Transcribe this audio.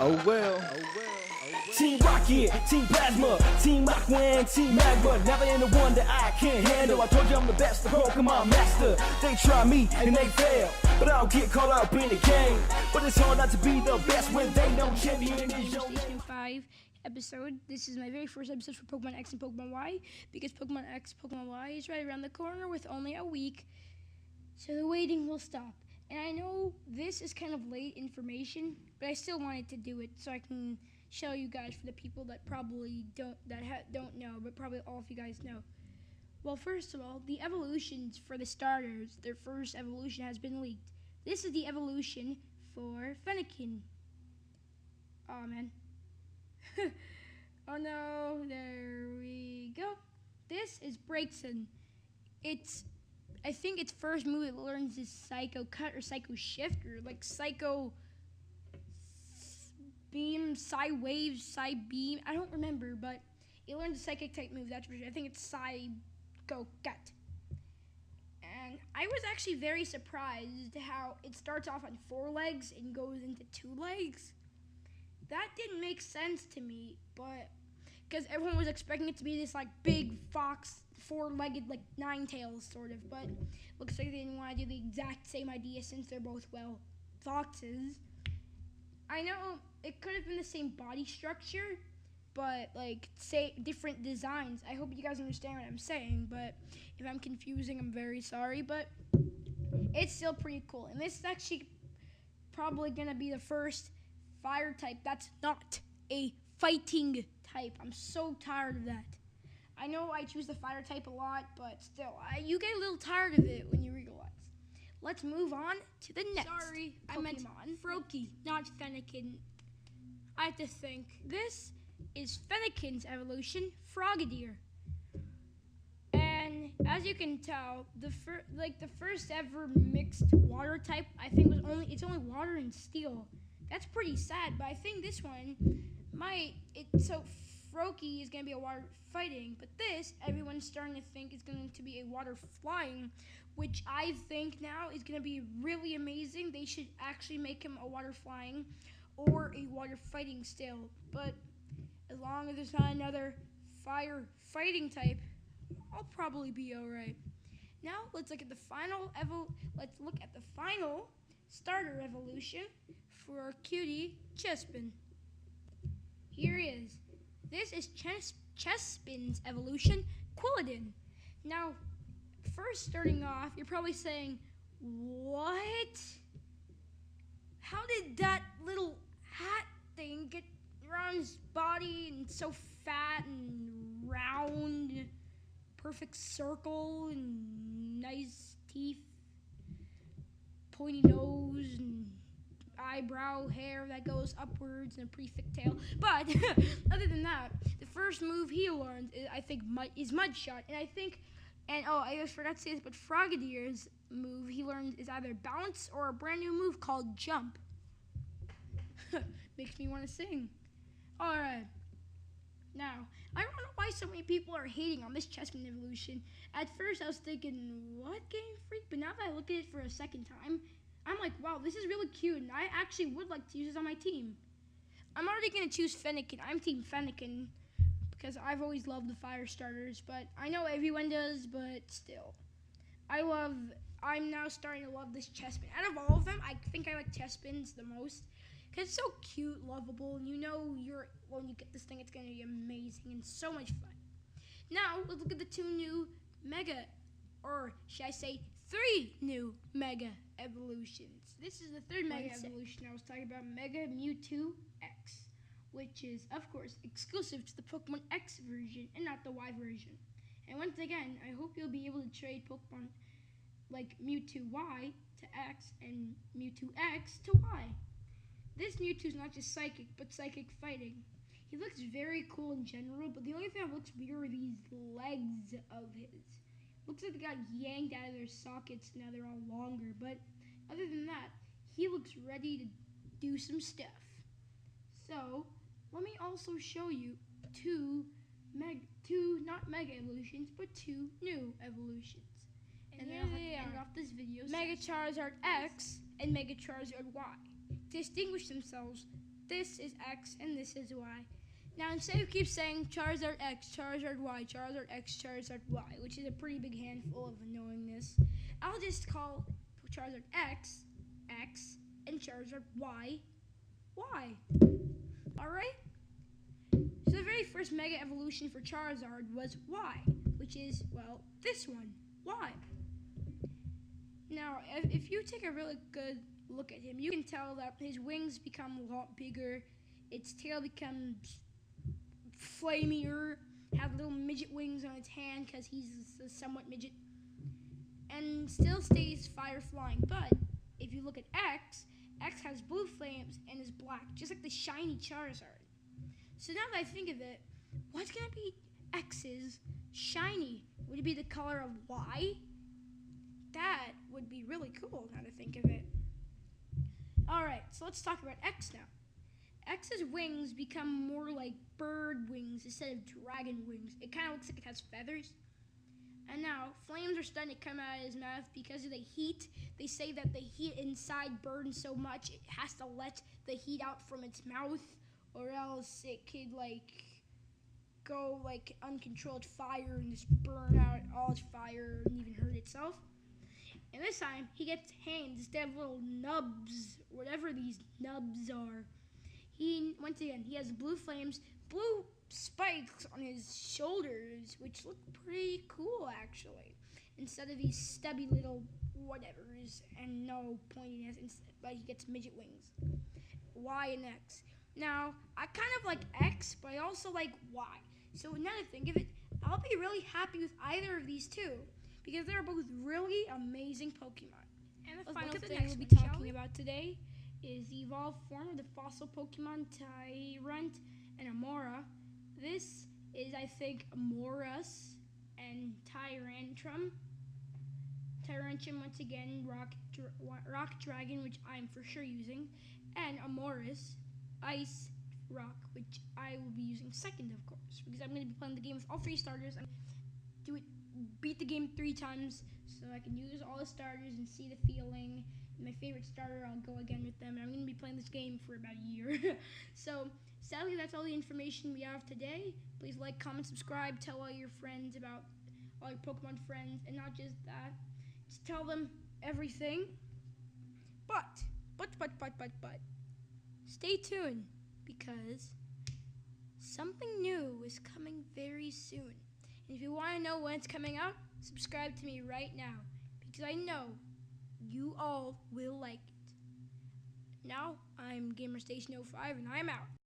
Oh well. Team Rocket, Team Plasma, Team Aqua, and Team Magma. Never in the one that I can't handle. I told you I'm the best, the Pokemon master. They try me and they fail, but I don't get caught up in the game. But it's hard not to be the best when they know champion is your Station 5 episode. This is my very first episode for Pokemon X and Pokemon Y, because Pokemon X, Pokemon Y is right around the corner with only a week, so the waiting will stop. And I know this is kind of late information, but I still wanted to do it so I can show you guys, for the people that probably don't know, but probably all of you guys know. Well, first of all, the evolutions for the starters, their first evolution has been leaked. This is the evolution for Fennekin. Oh man. Oh no, there we go. This is Braixen. I think its first move it learns is Psycho Cut or Psycho Shift, or like Psycho Beam, Psy Wave, Psy Beam. I don't remember, but it learns a psychic type move, that's for sure. I think it's Psycho Cut. And I was actually very surprised how it starts off on 4 legs and goes into 2 legs. That didn't make sense to me, but because everyone was expecting it to be this like big fox, 4-legged, like Ninetales sort of, but looks like they didn't want to do the exact same idea since they're both, well, foxes. I know it could have been the same body structure, but like say different designs. I hope you guys understand what I'm saying, but if I'm confusing, I'm very sorry, but it's still pretty cool. And this is actually probably gonna be the first fire type that's not a fighting type. I'm so tired of that. I know I choose the fire type a lot, but still, you get a little tired of it when you realize. Let's move on to the next. Sorry, Pokemon. I meant Froakie, not Fennekin. I have to think. This is Fennekin's evolution, Frogadier. And as you can tell, the first ever mixed water type, I think it's only water and steel. That's pretty sad, but I think this one so Froakie is going to be a water fighting, but this, everyone's starting to think is going to be a water flying, which I think now is going to be really amazing. They should actually make him a water flying or a water fighting still, but as long as there's not another fire fighting type, I'll probably be alright. Now let's look at the final starter evolution for our cutie Chespin. Here he is. This is Chespin's evolution, Quilladin. Now, first starting off, you're probably saying, what? How did that little hat thing get around his body and so fat and round, perfect circle and nice teeth, pointy nose and eyebrow hair that goes upwards and a pretty thick tail? But other than that, the first move he learned is Mud Shot, and I just forgot to say this, but Frogadier's move he learned is either Bounce or a brand new move called Jump. Makes me want to sing. All right. Now, I don't know why so many people are hating on this Chespin evolution. At first, I was thinking, what, Game Freak? But now that I look at it for a second time, I'm like, wow, this is really cute, and I actually would like to use this on my team. I'm already going to choose Fennekin. I'm Team Fennekin because I've always loved the fire starters, but I know everyone does, but still. I'm now starting to love this Chespin. Out of all of them, I think I like Chespin's the most because it's so cute, lovable, and when you get this thing, it's going to be amazing and so much fun. Now, let's look at the 2 new Mega, or should I say 3 new Mega evolutions. This is the 3rd Mega evolution. I was talking about Mega Mewtwo X, which is, of course, exclusive to the Pokemon X version and not the Y version. And once again, I hope you'll be able to trade Pokemon like Mewtwo Y to X and Mewtwo X to Y. This Mewtwo is not just psychic, but psychic fighting. He looks very cool in general, but the only thing that looks weird are these legs of his. Looks like they got yanked out of their sockets, now they're all longer, but other than that, he looks ready to do some stuff. So, let me also show you 2 not Mega evolutions, but 2 new evolutions. And then I'll have to end off this video. Mega Charizard X and Mega Charizard Y. distinguish themselves. This is X and this is Y. Now, instead of keep saying Charizard X, Charizard Y, Charizard X, Charizard Y, which is a pretty big handful of annoyingness, I'll just call Charizard X, X, and Charizard Y, Y. Alright? So the very first Mega Evolution for Charizard was Y, which is, well, this one, Y. Now, if you take a really good look at him, you can tell that his wings become a lot bigger, its tail becomes flamier, have little midget wings on its hand because he's a somewhat midget, and still stays fire flying. But if you look at X, X has blue flames and is black, just like the shiny Charizard. So now that I think of it, what's gonna be X's shiny? Would it be the color of Y? That would be really cool now to think of it. Alright, so let's talk about X now. X's wings become more like bird wings instead of dragon wings. It kind of looks like it has feathers. And now, flames are starting to come out of his mouth because of the heat. They say that the heat inside burns so much, it has to let the heat out from its mouth, or else it could, go, uncontrolled fire and just burn out all its fire and even hurt itself. And this time, he gets hands instead of little nubs, whatever these nubs are. Once again, he has blue flames, blue spikes on his shoulders, which look pretty cool, actually. Instead of these stubby little whatevers and no pointiness, but he gets midget wings. Y and X. Now, I kind of like X, but I also like Y. So now that I think of it, I'll be really happy with either of these two, because they're both really amazing Pokemon. And the final thing we'll be talking about today is the evolved form of the fossil Pokemon Tyrant and Amora. This is, I think, Amoras and Tyrantrum. Tyrantrum, once again, Rock Dragon, which I'm for sure using, and Amoras, Ice Rock, which I will be using second, of course, because I'm going to be playing the game with all three starters. I'm beat the game 3 times so I can use all the starters and see the feeling. My favorite starter, I'll go again with them, and I'm going to be playing this game for about a year. So, sadly, that's all the information we have today. Please like, comment, subscribe, tell all your friends about all your Pokemon friends, and not just that, just tell them everything. But, stay tuned, because something new is coming very soon. And if you want to know when it's coming out, subscribe to me right now, because I know you all will like it. Now, I'm GamerStation05, and I'm out.